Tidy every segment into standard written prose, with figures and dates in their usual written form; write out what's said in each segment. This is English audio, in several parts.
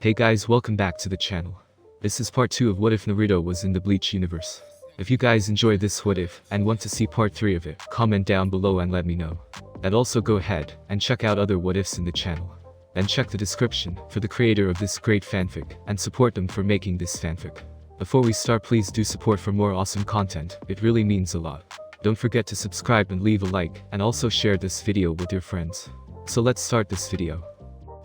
Hey guys, welcome back to the channel. This is part 2 of What If Naruto was in the Bleach universe. If you guys enjoy this What If and want to see part 3 of it, comment down below and let me know. And also go ahead and check out other What Ifs in the channel. And check the description for the creator of this great fanfic and support them for making this fanfic. Before we start, please do support for more awesome content, it really means a lot. Don't forget to subscribe and leave a like, and also share this video with your friends. So let's start this video.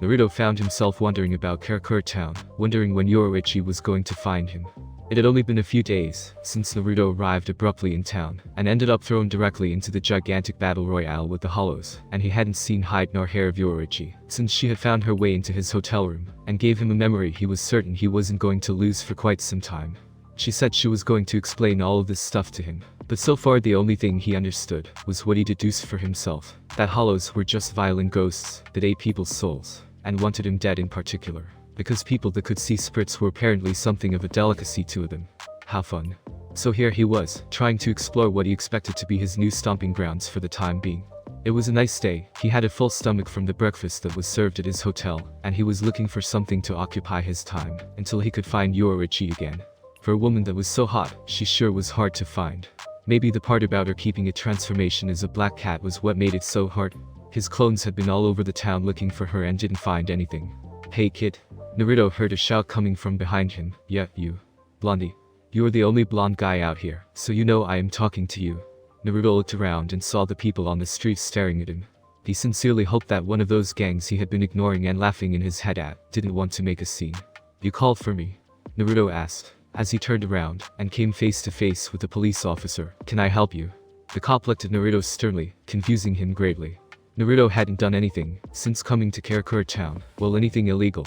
Naruto found himself wandering about Karakura town, wondering when Yoruichi was going to find him. It had only been a few days since Naruto arrived abruptly in town, and ended up thrown directly into the gigantic battle royale with the Hollows, and he hadn't seen hide nor hair of Yoruichi, since she had found her way into his hotel room, and gave him a memory he was certain he wasn't going to lose for quite some time. She said she was going to explain all of this stuff to him, but so far the only thing he understood was what he deduced for himself, that Hollows were just violent ghosts that ate people's souls, and wanted him dead in particular, because people that could see spirits were apparently something of a delicacy to them. How fun. So here he was, trying to explore what he expected to be his new stomping grounds for the time being. It was a nice day, he had a full stomach from the breakfast that was served at his hotel, and he was looking for something to occupy his time, until he could find Yoruichi again. For a woman that was so hot, she sure was hard to find. Maybe the part about her keeping a transformation as a black cat was what made it so hard. His clones had been all over the town looking for her and didn't find anything. Hey kid. Naruto heard a shout coming from behind him. Yeah, you. Blondie. You're the only blonde guy out here, so you know I am talking to you. Naruto looked around and saw the people on the street staring at him. He sincerely hoped that one of those gangs he had been ignoring and laughing in his head at didn't want to make a scene. You called for me? Naruto asked, as he turned around and came face to face with the police officer. Can I help you? The cop looked at Naruto sternly, confusing him greatly. Naruto hadn't done anything since coming to Karakura town. Anything illegal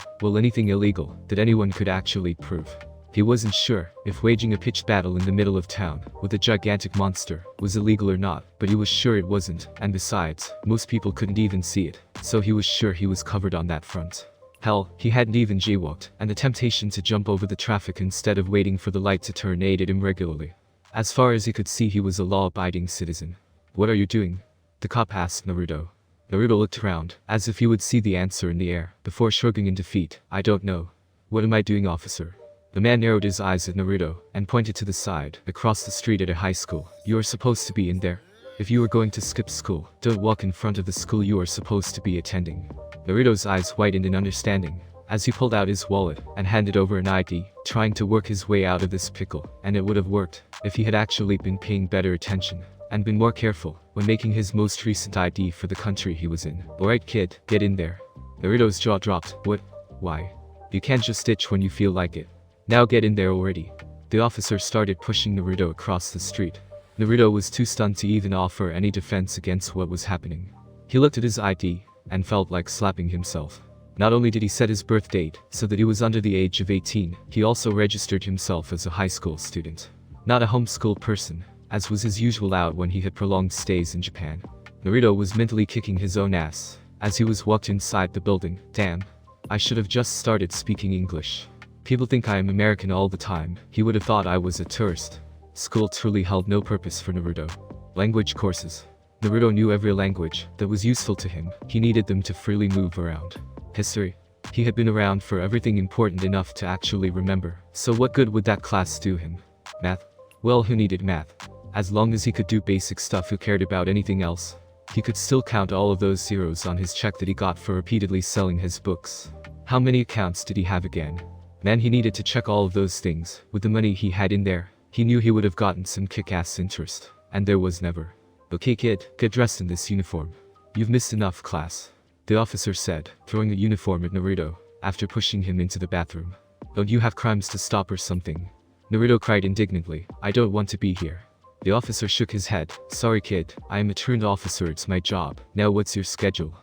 that anyone could actually prove. He wasn't sure if waging a pitched battle in the middle of town with a gigantic monster was illegal or not, but he was sure it wasn't, and besides, most people couldn't even see it, so he was sure he was covered on that front. Hell, he hadn't even jaywalked, and the temptation to jump over the traffic instead of waiting for the light to turn aided him regularly. As far as he could see, he was a law-abiding citizen. What are you doing? The cop asked Naruto. Naruto looked around, as if he would see the answer in the air, before shrugging in defeat. I don't know. What am I doing, officer? The man narrowed his eyes at Naruto, and pointed to the side, across the street at a high school. You are supposed to be in there. If you are going to skip school, don't walk in front of the school you are supposed to be attending. Naruto's eyes widened in understanding, as he pulled out his wallet, and handed over an ID, trying to work his way out of this pickle, and it would have worked, if he had actually been paying better attention, and been more careful when making his most recent ID for the country he was in. Alright kid, get in there. Naruto's jaw dropped. What? Why? You can't just ditch when you feel like it. Now get in there already. The officer started pushing Naruto across the street. Naruto was too stunned to even offer any defense against what was happening. He looked at his ID, and felt like slapping himself. Not only did he set his birth date so that he was under the age of 18, he also registered himself as a high school student. Not a homeschooled person, as was his usual out when he had prolonged stays in Japan. Naruto was mentally kicking his own ass as he was walked inside the building. Damn. I should have just started speaking English. People think I am American all the time. He would have thought I was a tourist. School truly held no purpose for Naruto. Language courses. Naruto knew every language that was useful to him. He needed them to freely move around. History. He had been around for everything important enough to actually remember. So what good would that class do him? Math? Well, who needed math? As long as he could do basic stuff, who cared about anything else? He could still count all of those zeros on his check that he got for repeatedly selling his books. How many accounts did he have again? Man, he needed to check all of those things. With the money he had in there, he knew he would have gotten some kick-ass interest. And there was never. Okay kid, get dressed in this uniform. You've missed enough class. The officer said, throwing a uniform at Naruto, after pushing him into the bathroom. Don't you have crimes to stop or something? Naruto cried indignantly. I don't want to be here. The officer shook his head. Sorry kid, I am a trained officer, it's my job. Now what's your schedule?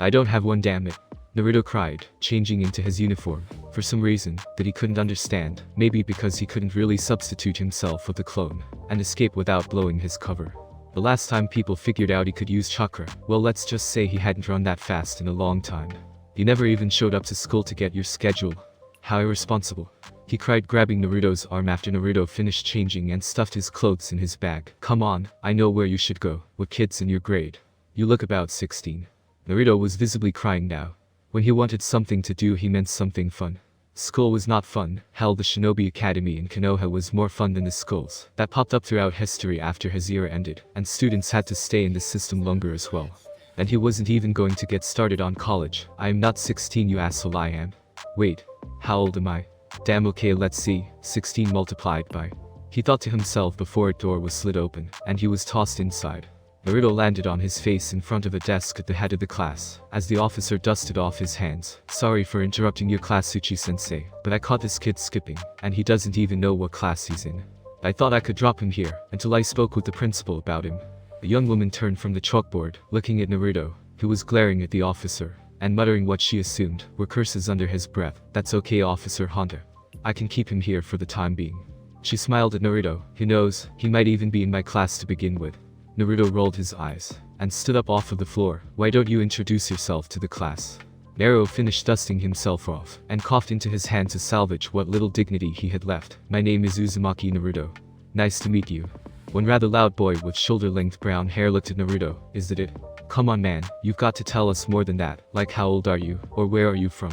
I don't have one, damn it. Naruto cried, changing into his uniform, for some reason that he couldn't understand, maybe because he couldn't really substitute himself with a clone, and escape without blowing his cover. The last time people figured out he could use chakra, well, let's just say he hadn't run that fast in a long time. You never even showed up to school to get your schedule. How irresponsible. He cried, grabbing Naruto's arm after Naruto finished changing and stuffed his clothes in his bag. Come on, I know where you should go. What kid's in your grade? You look about 16. Naruto was visibly crying now. When he wanted something to do, he meant something fun. School was not fun. Hell, the Shinobi Academy in Konoha was more fun than the schools that popped up throughout history after his era ended, and students had to stay in the system longer as well. And he wasn't even going to get started on college. I am not 16, you asshole. I am. Wait, how old am I? Damn, okay, let's see. 16 multiplied by. He thought to himself before a door was slid open, and he was tossed inside. Naruto landed on his face in front of a desk at the head of the class, as the officer dusted off his hands. Sorry for interrupting your class, Tsuchi-sensei, but I caught this kid skipping, and he doesn't even know what class he's in. I thought I could drop him here, until I spoke with the principal about him. The young woman turned from the chalkboard, looking at Naruto, who was glaring at the officer, and muttering what she assumed were curses under his breath. That's okay, Officer Honda. I can keep him here for the time being. She smiled at Naruto. Who knows, he might even be in my class to begin with. Naruto rolled his eyes, and stood up off of the floor. Why don't you introduce yourself to the class? Naruto finished dusting himself off, and coughed into his hand to salvage what little dignity he had left. My name is Uzumaki Naruto. Nice to meet you. One rather loud boy with shoulder-length brown hair looked at Naruto. Is that it? Come on man, you've got to tell us more than that, like how old are you, or where are you from?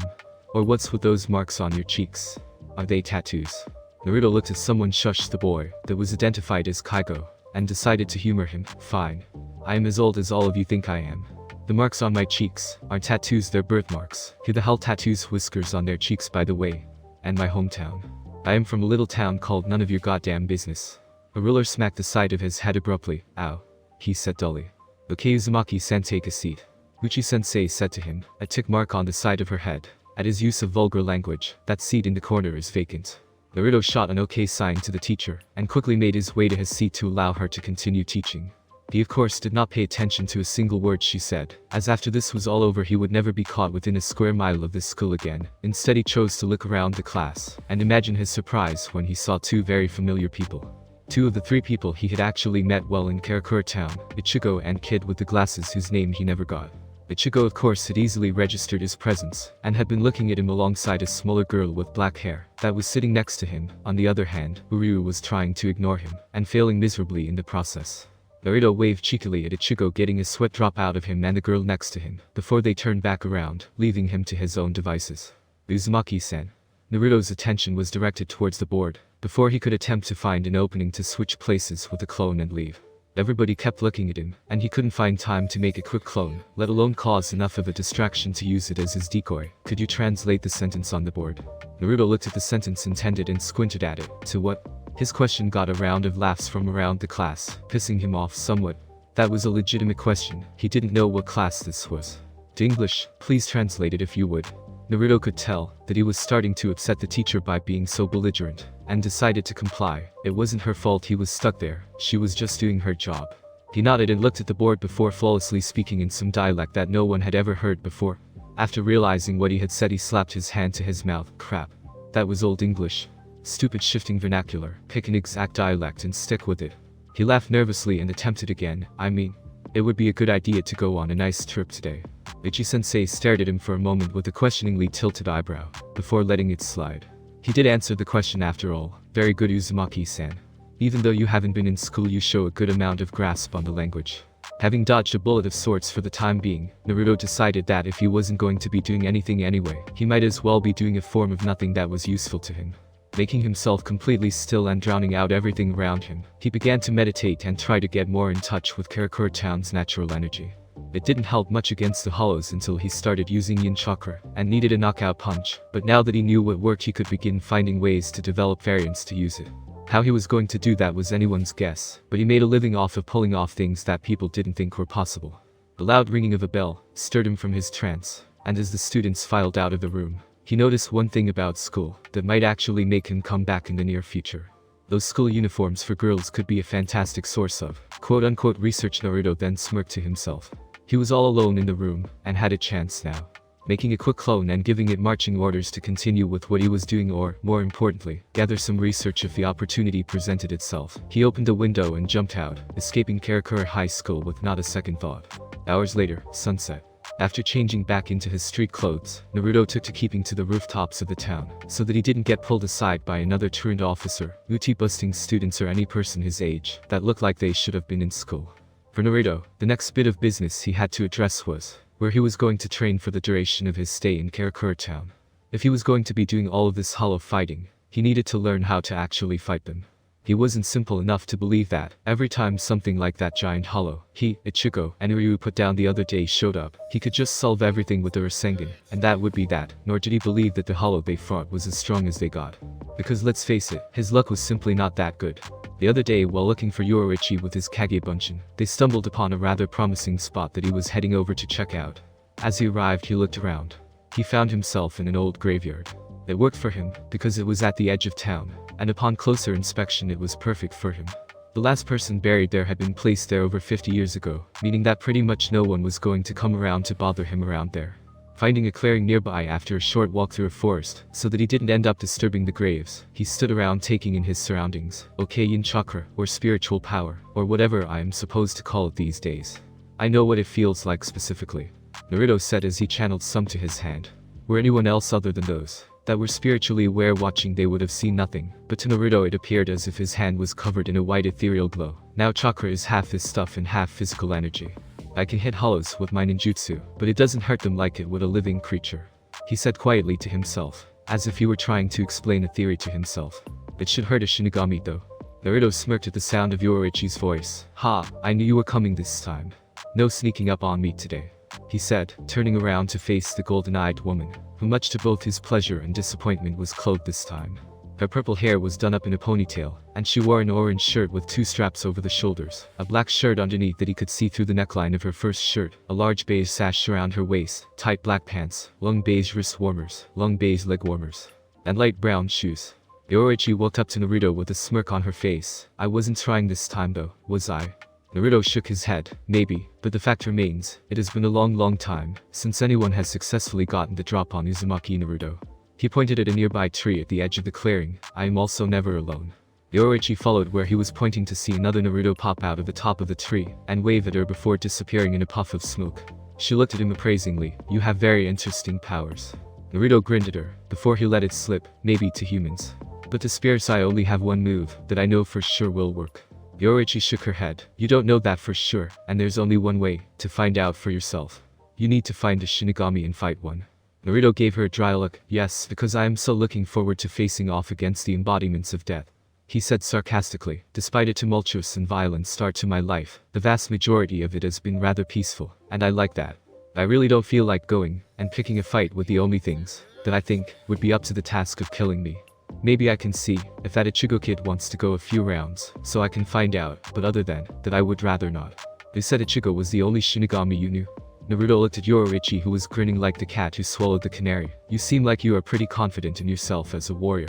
Or what's with those marks on your cheeks? Are they tattoos? Naruto looked as someone shushed the boy, that was identified as Kaigo, and decided to humor him. Fine. I am as old as all of you think I am. The marks on my cheeks aren't tattoos, they're birthmarks. Who the hell tattoos whiskers on their cheeks, by the way? And my hometown. I am from a little town called None of Your Goddamn Business. A ruler smacked the side of his head abruptly. Ow. He said dully. Okay, Uzumaki-san, take a seat. Uchi-sensei said to him, a tick mark on the side of her head. At his use of vulgar language, that seat in the corner is vacant. Naruto shot an okay sign to the teacher, and quickly made his way to his seat to allow her to continue teaching. He of course did not pay attention to a single word she said, as after this was all over he would never be caught within a square mile of this school again. Instead he chose to look around the class, and imagine his surprise when he saw two very familiar people. Two of the three people he had actually met while in Karakura Town, Ichigo and kid with the glasses whose name he never got. Ichigo of course had easily registered his presence, and had been looking at him alongside a smaller girl with black hair, that was sitting next to him. On the other hand, Uryu was trying to ignore him, and failing miserably in the process. Naruto waved cheekily at Ichigo, getting a sweat drop out of him and the girl next to him, before they turned back around, leaving him to his own devices. Uzumaki-san. Naruto's attention was directed towards the board, before he could attempt to find an opening to switch places with the clone and leave. Everybody kept looking at him, and he couldn't find time to make a quick clone, let alone cause enough of a distraction to use it as his decoy. Could you translate the sentence on the board? Naruto looked at the sentence intended and squinted at it. To what? His question got a round of laughs from around the class, pissing him off somewhat. That was a legitimate question. He didn't know what class this was. To English, please translate it if you would. Naruto could tell that he was starting to upset the teacher by being so belligerent, and decided to comply. It wasn't her fault he was stuck there, she was just doing her job. He nodded and looked at the board before flawlessly speaking in some dialect that no one had ever heard before. After realizing what he had said, he slapped his hand to his mouth. Crap. That was Old English. Stupid shifting vernacular. Pick an exact dialect and stick with it. He laughed nervously and attempted again. I mean, it would be a good idea to go on a nice trip today. Ichi-sensei stared at him for a moment with a questioningly tilted eyebrow, before letting it slide. He did answer the question after all. Very good, Uzumaki-san. Even though you haven't been in school, you show a good amount of grasp on the language. Having dodged a bullet of sorts for the time being, Naruto decided that if he wasn't going to be doing anything anyway, he might as well be doing a form of nothing that was useful to him. Making himself completely still and drowning out everything around him, he began to meditate and try to get more in touch with Karakura Town's natural energy. It didn't help much against the hollows until he started using yin chakra, and needed a knockout punch, but now that he knew what worked he could begin finding ways to develop variants to use it. How he was going to do that was anyone's guess, but he made a living off of pulling off things that people didn't think were possible. The loud ringing of a bell stirred him from his trance, and as the students filed out of the room, he noticed one thing about school that might actually make him come back in the near future. Those school uniforms for girls could be a fantastic source of quote-unquote research. Naruto then smirked to himself. He was all alone in the room, and had a chance now. Making a quick clone and giving it marching orders to continue with what he was doing, or, more importantly, gather some research if the opportunity presented itself. He opened a window and jumped out, escaping Karakura High School with not a second thought. Hours later, sunset. After changing back into his street clothes, Naruto took to keeping to the rooftops of the town, so that he didn't get pulled aside by another truant officer, uchi-busting students or any person his age that looked like they should have been in school. For Naruto, the next bit of business he had to address was where he was going to train for the duration of his stay in Karakura Town. If he was going to be doing all of this hollow fighting, he needed to learn how to actually fight them. He wasn't simple enough to believe that every time something like that giant hollow he, Ichigo, and Ryu put down the other day showed up, he could just solve everything with the Rasengan, and that would be that. Nor did he believe that the hollow they fought was as strong as they got. Because let's face it, his luck was simply not that good. The other day, while looking for Yoruichi with his Kage Bunshin, they stumbled upon a rather promising spot that he was heading over to check out. As he arrived, he looked around. He found himself in an old graveyard. It worked for him, because it was at the edge of town, and upon closer inspection it was perfect for him. The last person buried there had been placed there over 50 years ago, meaning that pretty much no one was going to come around to bother him around there. Finding a clearing nearby after a short walk through a forest, so that he didn't end up disturbing the graves, he stood around taking in his surroundings. Okayin chakra, or spiritual power, or whatever I am supposed to call it these days. I know what it feels like specifically, Naruto said as he channeled some to his hand. Were anyone else other than those that were spiritually aware watching, they would have seen nothing, but to Naruto it appeared as if his hand was covered in a white ethereal glow. Now chakra is half this stuff and half physical energy. I can hit hollows with my ninjutsu, but it doesn't hurt them like it would a living creature, he said quietly to himself, as if he were trying to explain a theory to himself. It should hurt a Shinigami though. Naruto smirked at the sound of Yoruichi's voice. Ha, I knew you were coming this time. No sneaking up on me today, he said, turning around to face the golden-eyed woman, who much to both his pleasure and disappointment was clothed this time. Her purple hair was done up in a ponytail, and she wore an orange shirt with 2 straps over the shoulders, a black shirt underneath that he could see through the neckline of her first shirt, a large beige sash around her waist, tight black pants, long beige wrist warmers, long beige leg warmers, and light brown shoes. Yoruichi walked up to Naruto with a smirk on her face. I wasn't trying this time though, was I? Naruto shook his head. Maybe, but the fact remains, it has been a long time since anyone has successfully gotten the drop on Uzumaki Naruto. He pointed at a nearby tree at the edge of the clearing. I am also never alone. Yoruichi followed where he was pointing to see another Naruto pop out of the top of the tree and wave at her before disappearing in a puff of smoke. She looked at him appraisingly. You have very interesting powers. Naruto grinned at her, before he let it slip, maybe to humans. But to spirits I only have one move that I know for sure will work. Yoruichi shook her head. You don't know that for sure, and there's only one way to find out for yourself. You need to find a Shinigami and fight one. Naruto gave her a dry look. Yes, because I am so looking forward to facing off against the embodiments of death, he said sarcastically. Despite a tumultuous and violent start to my life, the vast majority of it has been rather peaceful, and I like that. I really don't feel like going and picking a fight with the only things that I think would be up to the task of killing me. Maybe I can see if that Ichigo kid wants to go a few rounds, so I can find out, but other than that I would rather not. They said Ichigo was the only Shinigami you knew. Naruto looked at Yoruichi, who was grinning like the cat who swallowed the canary. You seem like you are pretty confident in yourself as a warrior.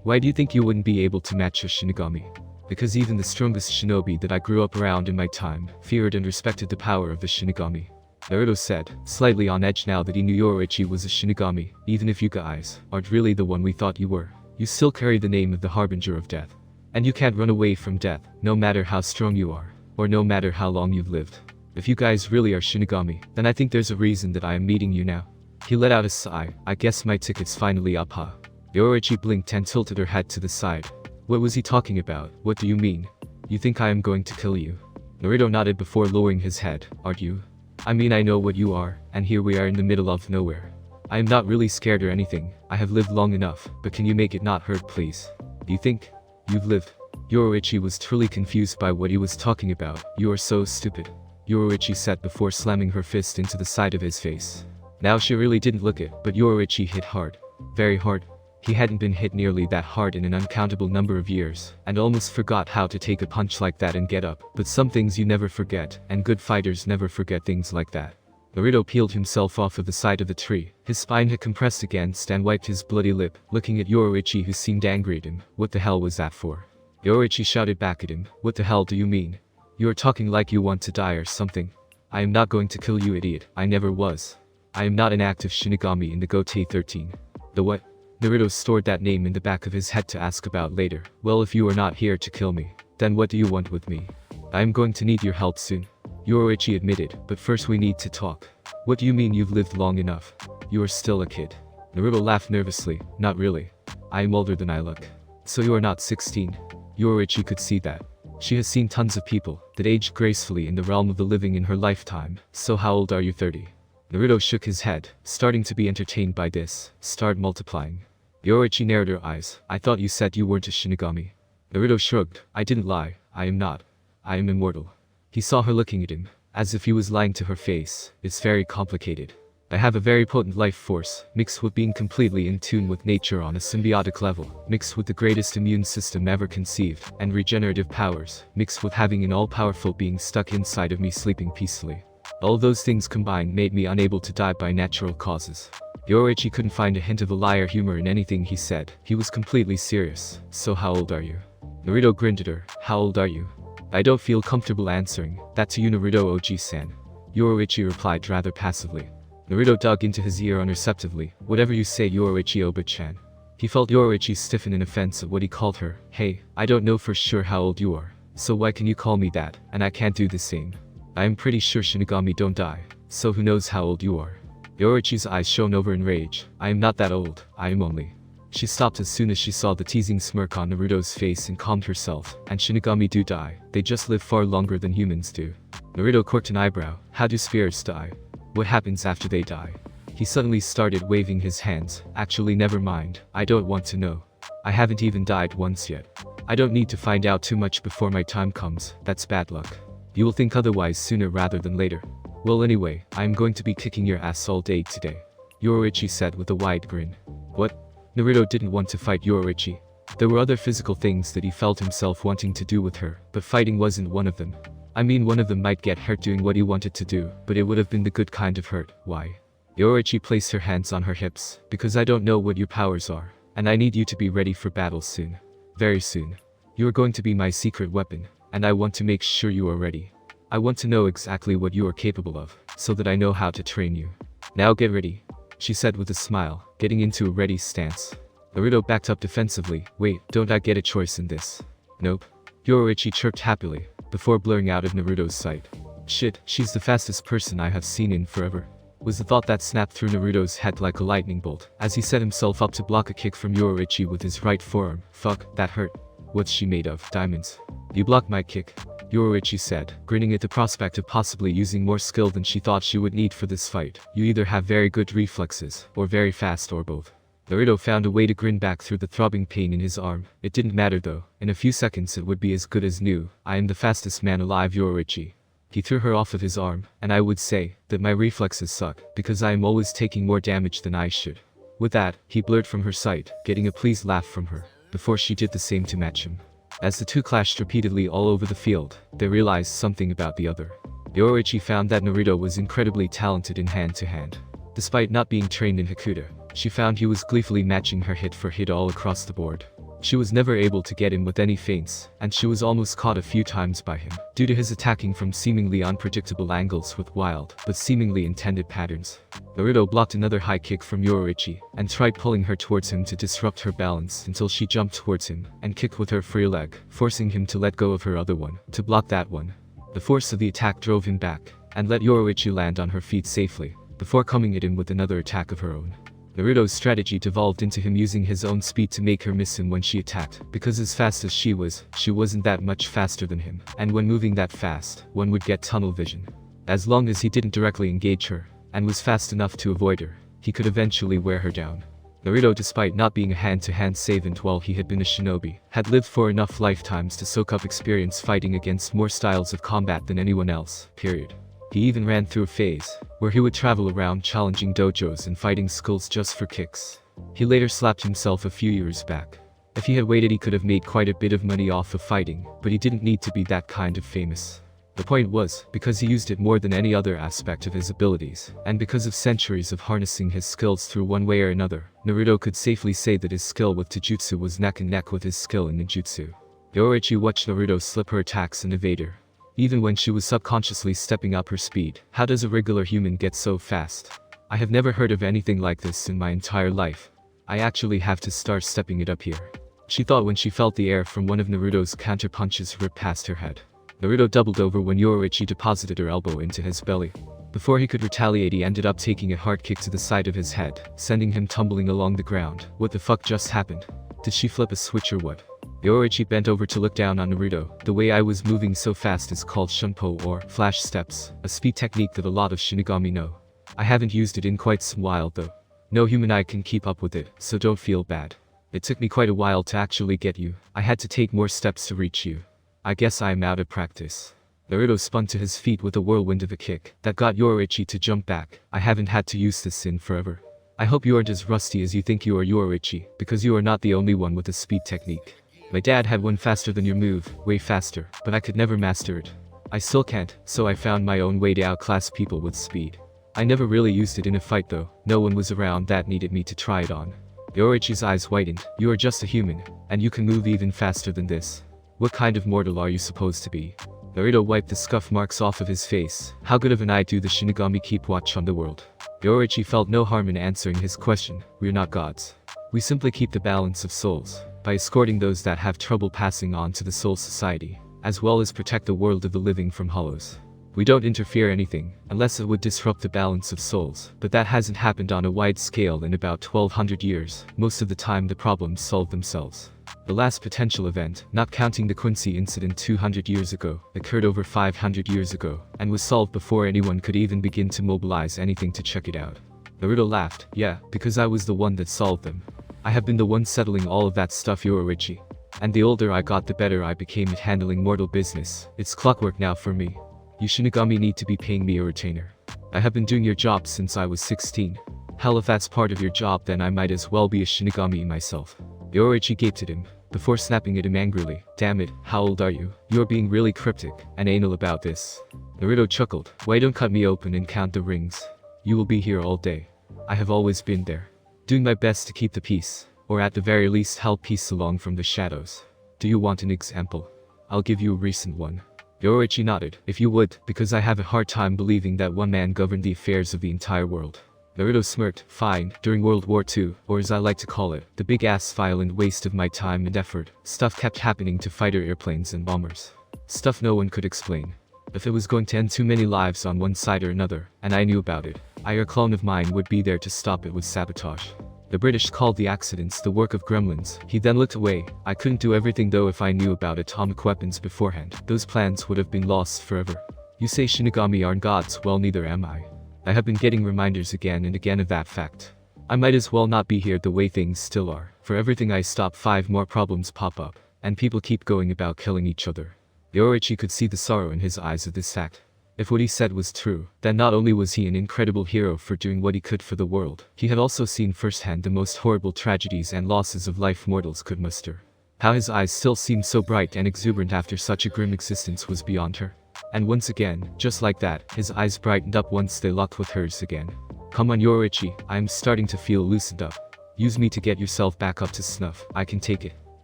Why do you think you wouldn't be able to match a Shinigami? Because even the strongest shinobi that I grew up around in my time feared and respected the power of the Shinigami, Naruto said, slightly on edge now that he knew Yoruichi was a Shinigami. Even if you guys aren't really the one we thought you were, you still carry the name of the Harbinger of Death. And you can't run away from death, no matter how strong you are, or no matter how long you've lived. If you guys really are Shinigami, then I think there's a reason that I am meeting you now. He let out a sigh. I guess my ticket's finally up, huh? Yoruichi blinked and tilted her head to the side. What was he talking about? What do you mean? You think I am going to kill you? Naruto nodded before lowering his head. Aren't you? I mean, I know what you are, and here we are in the middle of nowhere. I am not really scared or anything. I have lived long enough, but can you make it not hurt, please? Do you think you've lived? Yoruichi was truly confused by what he was talking about. You are so stupid, Yoruichi said before slamming her fist into the side of his face. Now she really didn't look it, but Yoruichi hit hard. Very hard. He hadn't been hit nearly that hard in an uncountable number of years, and almost forgot how to take a punch like that and get up. But some things you never forget, and good fighters never forget things like that. Naruto peeled himself off of the side of the tree. His spine had compressed against and wiped his bloody lip, looking at Yoruichi, who seemed angry at him. What the hell was that for? Yoruichi shouted back at him. What the hell do you mean? You are talking like you want to die or something. I am not going to kill you, idiot. I never was. I am not an active Shinigami in the Gotei 13. The what? Naruto stored that name in the back of his head to ask about later. Well, if you are not here to kill me, then what do you want with me? I am going to need your help soon, Yoruichi admitted, but first we need to talk. What do you mean you've lived long enough? You are still a kid. Naruto laughed nervously. Not really. I am older than I look. So you are not 16. Yoruichi could see that. She has seen tons of people that aged gracefully in the realm of the living in her lifetime. So how old are you? 30? Naruto shook his head, starting to be entertained by this. Start multiplying. Yoruichi narrowed her eyes. I thought you said you weren't a Shinigami. Naruto shrugged. I didn't lie. I am not. I am immortal. He saw her looking at him, as if he was lying to her face. It's very complicated. I have a very potent life force, mixed with being completely in tune with nature on a symbiotic level, mixed with the greatest immune system ever conceived, and regenerative powers, mixed with having an all-powerful being stuck inside of me sleeping peacefully. All those things combined made me unable to die by natural causes. Yoruichi couldn't find a hint of a lie or humor in anything he said. He was completely serious. So how old are you? Naruto grinned at her. How old are you? I don't feel comfortable answering that to you, Naruto Oji-san. Yoruichi replied rather passively. Naruto dug into his ear unreceptively. Whatever you say, Yoruichi Oba-chan. He felt Yoruichi stiffen in offense at what he called her. Hey, I don't know for sure how old you are, so why can you call me that, and I can't do the same? I am pretty sure Shinigami don't die, so who knows how old you are? Yoruichi's eyes shone over in rage. I am not that old, I am only. She stopped as soon as she saw the teasing smirk on Naruto's face and calmed herself. And Shinigami do die, they just live far longer than humans do. Naruto quirked an eyebrow. How do spirits die? What happens after they die? He suddenly started waving his hands. Actually, never mind, I don't want to know. I haven't even died once yet. I don't need to find out too much before my time comes. That's bad luck. You will think otherwise sooner rather than later. Well, anyway, I am going to be kicking your ass all day today, Yoruichi said with a wide grin. What? Naruto didn't want to fight Yoruichi. There were other physical things that he felt himself wanting to do with her, but fighting wasn't one of them. I mean, one of them might get hurt doing what he wanted to do, but it would have been the good kind of hurt. Why? Yoruichi placed her hands on her hips. Because I don't know what your powers are, and I need you to be ready for battle soon. Very soon. You are going to be my secret weapon, and I want to make sure you are ready. I want to know exactly what you are capable of, so that I know how to train you. Now get ready, she said with a smile, getting into a ready stance. Naruto backed up defensively. Wait, don't I get a choice in this? Nope. Yoruichi chirped happily, before blurring out of Naruto's sight. Shit, she's the fastest person I have seen in forever. Was the thought that snapped through Naruto's head like a lightning bolt, as he set himself up to block a kick from Yoruichi with his right forearm. Fuck, that hurt. What's she made of? Diamonds. You blocked my kick, Yoruichi said, grinning at the prospect of possibly using more skill than she thought she would need for this fight. You either have very good reflexes, or very fast, or both. Naruto found a way to grin back through the throbbing pain in his arm. It didn't matter though, in a few seconds it would be as good as new. I am the fastest man alive, Yoruichi. He threw her off of his arm, and I would say that my reflexes suck, because I am always taking more damage than I should. With that, he blurred from her sight, getting a pleased laugh from her, before she did the same to match him. As the two clashed repeatedly all over the field, they realized something about the other. Yoruichi found that Naruto was incredibly talented in hand-to-hand. Despite not being trained in Hakuto, she found he was gleefully matching her hit for hit all across the board. She was never able to get him with any feints, and she was almost caught a few times by him, due to his attacking from seemingly unpredictable angles with wild, but seemingly intended patterns. Naruto blocked another high kick from Yoruichi, and tried pulling her towards him to disrupt her balance until she jumped towards him, and kicked with her free leg, forcing him to let go of her other one, to block that one. The force of the attack drove him back, and let Yoruichi land on her feet safely, before coming at him with another attack of her own. Naruto's strategy devolved into him using his own speed to make her miss him when she attacked, because as fast as she wasn't that much faster than him, and when moving that fast, one would get tunnel vision. As long as he didn't directly engage her, and was fast enough to avoid her, he could eventually wear her down. Naruto, despite not being a hand-to-hand savant while he had been a shinobi, had lived for enough lifetimes to soak up experience fighting against more styles of combat than anyone else, period. He even ran through a phase, where he would travel around challenging dojos and fighting schools just for kicks. He later slapped himself a few years back. If he had waited, he could have made quite a bit of money off of fighting, but he didn't need to be that kind of famous. The point was, because he used it more than any other aspect of his abilities, and because of centuries of harnessing his skills through one way or another, Naruto could safely say that his skill with Taijutsu was neck and neck with his skill in ninjutsu. Yoruichi watched Naruto slip her attacks and evade her, even when she was subconsciously stepping up her speed. How does a regular human get so fast? I have never heard of anything like this in my entire life. I actually have to start stepping it up here, she thought when she felt the air from one of Naruto's counter-punches rip past her head. Naruto doubled over when Yoruichi deposited her elbow into his belly. Before he could retaliate, he ended up taking a hard kick to the side of his head, sending him tumbling along the ground. What the fuck just happened? Did she flip a switch or what? Yoruichi bent over to look down on Naruto. The way I was moving so fast is called shunpo or flash steps, a speed technique that a lot of Shinigami know. I haven't used it in quite some while though. No human eye can keep up with it, so don't feel bad. It took me quite a while to actually get you. I had to take more steps to reach you. I guess I am out of practice. Naruto spun to his feet with a whirlwind of a kick that got Yoruichi to jump back. I haven't had to use this in forever. I hope you aren't as rusty as you think you are, Yoruichi, because you are not the only one with a speed technique. My dad had one faster than your move, way faster, but I could never master it. I still can't, so I found my own way to outclass people with speed. I never really used it in a fight though. No one was around that needed me to try it on. Yoruichi's eyes widened. You are just a human, and you can move even faster than this. What kind of mortal are you supposed to be? Naruto wiped the scuff marks off of his face. How good of an eye do the Shinigami keep watch on the world? Yoruichi felt no harm in answering his question. We're not gods. We simply keep the balance of souls, by escorting those that have trouble passing on to the soul society, as well as protect the world of the living from hollows. We don't interfere anything, unless it would disrupt the balance of souls, but that hasn't happened on a wide scale in about 1200 years. Most of the time the problems solve themselves. The last potential event, not counting the Quincy incident 200 years ago, occurred over 500 years ago, and was solved before anyone could even begin to mobilize anything to check it out. Naruto laughed. Yeah, because I was the one that solved them. I have been the one settling all of that stuff, Yoruichi. And the older I got, the better I became at handling mortal business. It's clockwork now for me. You Shinigami need to be paying me a retainer. I have been doing your job since I was 16. Hell, if that's part of your job, then I might as well be a Shinigami myself. Yoruichi gaped at him, before snapping at him angrily. Damn it, how old are you? You're being really cryptic and anal about this. Naruto chuckled. Why don't cut me open and count the rings? You will be here all day. I have always been there, doing my best to keep the peace, or at the very least help peace along from the shadows. Do you want an example? I'll give you a recent one. Yoruichi nodded. If you would, because I have a hard time believing that one man governed the affairs of the entire world. Naruto smirked. Fine, during World War II, or as I like to call it, the big ass violent waste of my time and effort, stuff kept happening to fighter airplanes and bombers. Stuff no one could explain. If it was going to end too many lives on one side or another, and I knew about it, a clone of mine would be there to stop it with sabotage. The British called the accidents the work of gremlins. He then looked away. I couldn't do everything though. If I knew about atomic weapons beforehand, those plans would have been lost forever. You say Shinigami aren't gods, well neither am I. I have been getting reminders again and again of that fact. I might as well not be here the way things still are. For everything I stop, 5 more problems pop up, and people keep going about killing each other. Yoruichi could see the sorrow in his eyes at this fact. If what he said was true, then not only was he an incredible hero for doing what he could for the world, he had also seen firsthand the most horrible tragedies and losses of life mortals could muster. How his eyes still seemed so bright and exuberant after such a grim existence was beyond her. And once again, just like that, his eyes brightened up once they locked with hers again. Come on Yoruichi, I am starting to feel loosened up. Use me to get yourself back up to snuff. I can take it.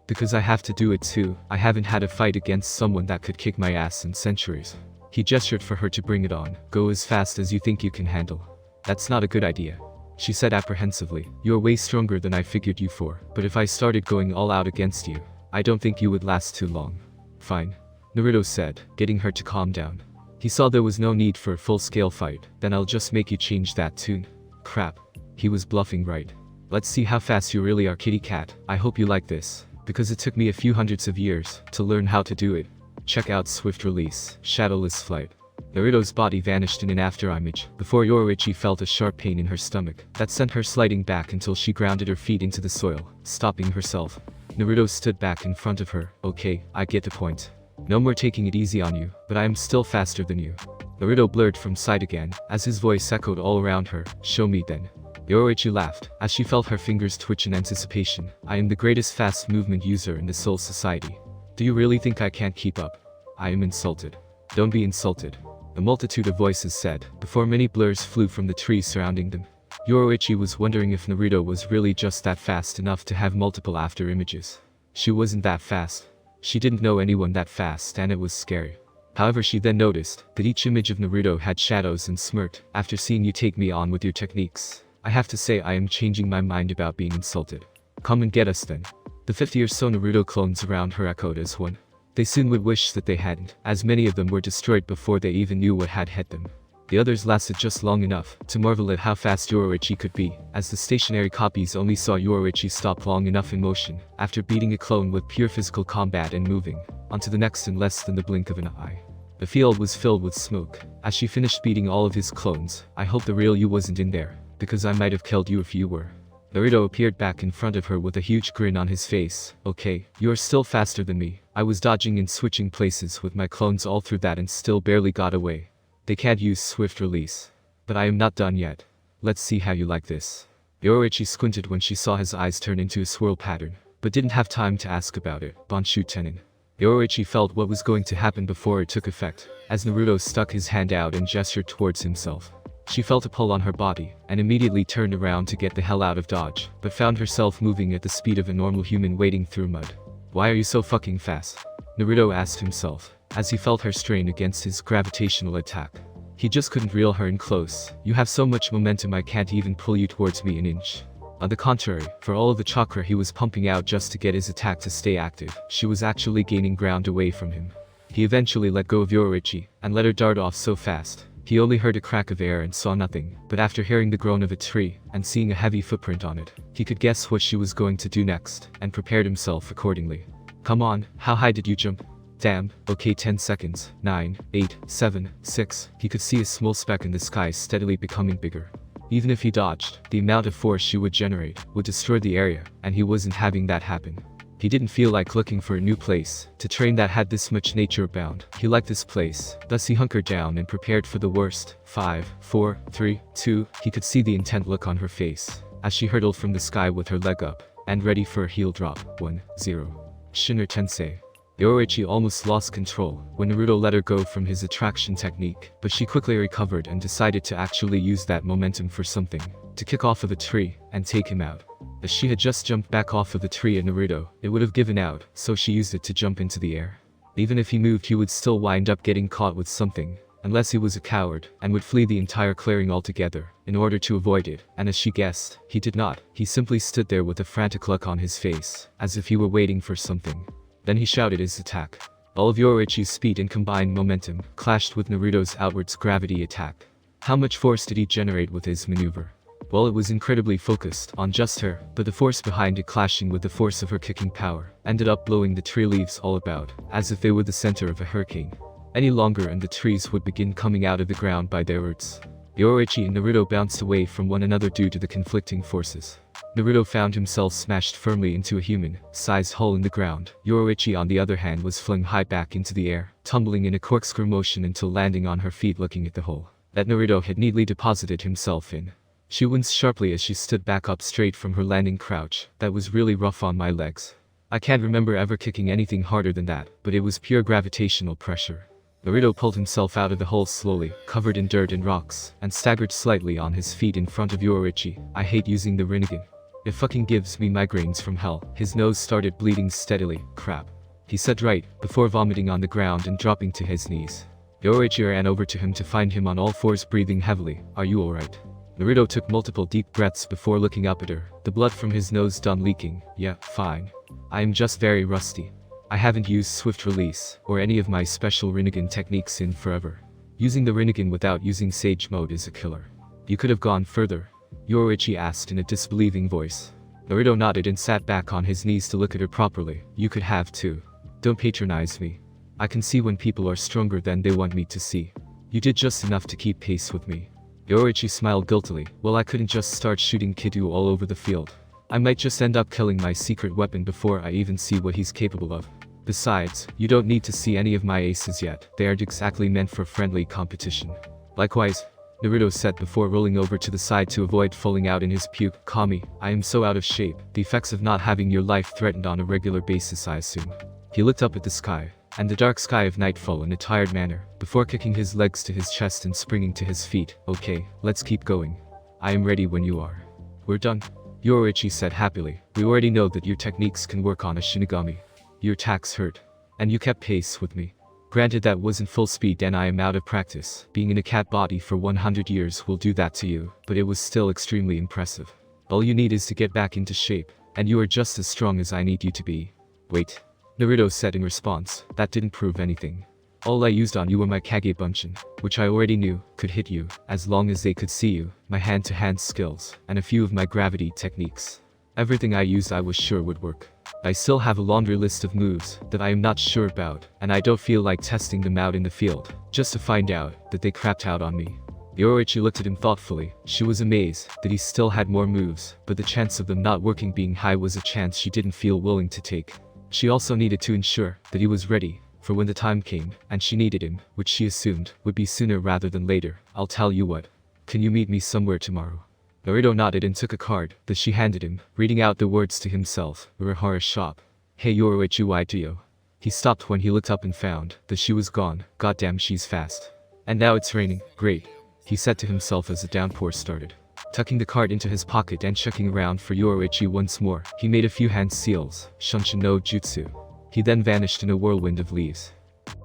Because I have to do it too. I haven't had a fight against someone that could kick my ass in centuries. He gestured for her to bring it on. Go as fast as you think you can handle. That's not a good idea, she said apprehensively. You're way stronger than I figured you for, but if I started going all out against you, I don't think you would last too long. Fine, Naruto said, getting her to calm down. He saw there was no need for a full-scale fight. Then I'll just make you change that tune. Crap. He was bluffing, right? Let's see how fast you really are, kitty cat. I hope you like this, because it took me a few hundreds of years to learn how to do it. Check out Swift Release, Shadowless Flight. Naruto's body vanished in an afterimage, before Yoruichi felt a sharp pain in her stomach that sent her sliding back until she grounded her feet into the soil, stopping herself. Naruto stood back in front of her. Okay, I get the point. No more taking it easy on you, but I am still faster than you. Naruto blurred from sight again, as his voice echoed all around her. Show me then. Yoruichi laughed, as she felt her fingers twitch in anticipation. I am the greatest fast movement user in the Soul Society. Do you really think I can't keep up? I am insulted. Don't be insulted. A multitude of voices said, before many blurs flew from the trees surrounding them. Yoruichi was wondering if Naruto was really just that fast enough to have multiple after images. She wasn't that fast. She didn't know anyone that fast, and it was scary. However, she then noticed that each image of Naruto had shadows and smirked. After seeing you take me on with your techniques, I have to say I am changing my mind about being insulted. Come and get us then. The 50 or so Naruto clones around her echoed as one. They soon would wish that they hadn't, as many of them were destroyed before they even knew what had hit them. The others lasted just long enough to marvel at how fast Yoruichi could be, as the stationary copies only saw Yoruichi stop long enough in motion, after beating a clone with pure physical combat and moving onto the next in less than the blink of an eye. The field was filled with smoke. As she finished beating all of his clones, I hope the real you wasn't in there, because I might have killed you if you were. Naruto appeared back in front of her with a huge grin on his face. Okay, you are still faster than me. I was dodging and switching places with my clones all through that and still barely got away. They can't use swift release. But I am not done yet. Let's see how you like this. Yoruichi squinted when she saw his eyes turn into a swirl pattern, but didn't have time to ask about it. Bonshu Tenin. Yoruichi felt what was going to happen before it took effect, as Naruto stuck his hand out and gestured towards himself. She felt a pull on her body, and immediately turned around to get the hell out of dodge, but found herself moving at the speed of a normal human wading through mud. Why are you so fucking fast? Naruto asked himself, as he felt her strain against his gravitational attack. He just couldn't reel her in close. You have so much momentum I can't even pull you towards me an inch. On the contrary, for all of the chakra he was pumping out just to get his attack to stay active, she was actually gaining ground away from him. He eventually let go of Yoruichi, and let her dart off so fast. He only heard a crack of air and saw nothing, but after hearing the groan of a tree, and seeing a heavy footprint on it, he could guess what she was going to do next, and prepared himself accordingly. Come on, how high did you jump? Damn, okay 10 seconds, 9, 8, 7, 6, he could see a small speck in the sky steadily becoming bigger. Even if he dodged, the amount of force she would generate would destroy the area, and he wasn't having that happen. He didn't feel like looking for a new place to train that had this much nature bound. He liked this place, thus he hunkered down and prepared for the worst. 5, 4, 3, 2, he could see the intent look on her face, as she hurtled from the sky with her leg up, and ready for a heel drop. 1, 0. Shinner Tensei. Yoruichi almost lost control when Naruto let her go from his attraction technique, but she quickly recovered and decided to actually use that momentum for something, to kick off of the tree, and take him out. As she had just jumped back off of the tree at Naruto, it would have given out, so she used it to jump into the air. Even if he moved he would still wind up getting caught with something, unless he was a coward, and would flee the entire clearing altogether, in order to avoid it, and as she guessed, he did not. He simply stood there with a frantic look on his face, as if he were waiting for something. Then he shouted his attack. All of Yoruichi's speed and combined momentum clashed with Naruto's outwards gravity attack. How much force did he generate with his maneuver? Well, it was incredibly focused on just her, but the force behind it clashing with the force of her kicking power ended up blowing the tree leaves all about, as if they were the center of a hurricane. Any longer and the trees would begin coming out of the ground by their roots. Yoruichi and Naruto bounced away from one another due to the conflicting forces. Naruto found himself smashed firmly into a human-sized hole in the ground. Yoruichi on the other hand was flung high back into the air, tumbling in a corkscrew motion until landing on her feet looking at the hole that Naruto had neatly deposited himself in. She winced sharply as she stood back up straight from her landing crouch. That was really rough on my legs. I can't remember ever kicking anything harder than that, but it was pure gravitational pressure. Naruto pulled himself out of the hole slowly, covered in dirt and rocks, and staggered slightly on his feet in front of Yoruichi. I hate using the Rinnegan. It fucking gives me migraines from hell. His nose started bleeding steadily. Crap. He said right, before vomiting on the ground and dropping to his knees. Yoruichi ran over to him to find him on all fours breathing heavily. Are you alright? Naruto took multiple deep breaths before looking up at her, the blood from his nose done leaking. Yeah, fine. I am just very rusty. I haven't used swift release, or any of my special Rinnegan techniques in forever. Using the Rinnegan without using Sage Mode is a killer. You could have gone further, Yoruichi asked in a disbelieving voice. Naruto nodded and sat back on his knees to look at her properly. You could have too. Don't patronize me. I can see when people are stronger than they want me to see. You did just enough to keep pace with me. Yoruichi smiled guiltily. Well, I couldn't just start shooting Kidu all over the field. I might just end up killing my secret weapon before I even see what he's capable of. Besides, you don't need to see any of my aces yet. They aren't exactly meant for friendly competition. Likewise, Naruto said before rolling over to the side to avoid falling out in his puke. Kami, I am so out of shape. The effects of not having your life threatened on a regular basis, I assume. He looked up at the sky, and the dark sky of nightfall in a tired manner, before kicking his legs to his chest and springing to his feet. Okay, let's keep going. I am ready when you are. We're done. Yoruichi said happily. We already know that your techniques can work on a Shinigami. Your attacks hurt. And you kept pace with me. Granted that wasn't full speed and I am out of practice. Being in a cat body for 100 years will do that to you, but it was still extremely impressive. All you need is to get back into shape, and you are just as strong as I need you to be. Wait. Naruto said in response. That didn't prove anything. All I used on you were my Kage Bunshin, which I already knew could hit you, as long as they could see you, my hand-to-hand skills, and a few of my gravity techniques. Everything I used I was sure would work. I still have a laundry list of moves that I am not sure about, and I don't feel like testing them out in the field, just to find out that they crapped out on me. Yoruichi looked at him thoughtfully. She was amazed that he still had more moves, but the chance of them not working being high was a chance she didn't feel willing to take. She also needed to ensure that he was ready for when the time came, and she needed him, which she assumed would be sooner rather than later. I'll tell you what. Can you meet me somewhere tomorrow? Naruto nodded and took a card that she handed him, reading out the words to himself. Urahara's shop. Hey Yoruichi Waitoyo. He stopped when he looked up and found that she was gone. Goddamn, she's fast. And now it's raining. Great. He said to himself as the downpour started. Tucking the card into his pocket and checking around for Yoruichi once more, he made a few hand seals. Shunshin no Jutsu. He then vanished in a whirlwind of leaves.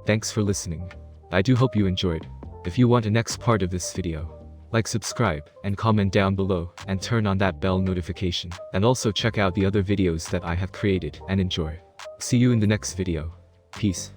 Thanks for listening. I do hope you enjoyed. If you want a next part of this video, like, subscribe, and comment down below, and turn on that bell notification. And also check out the other videos that I have created, and enjoy. See you in the next video. Peace.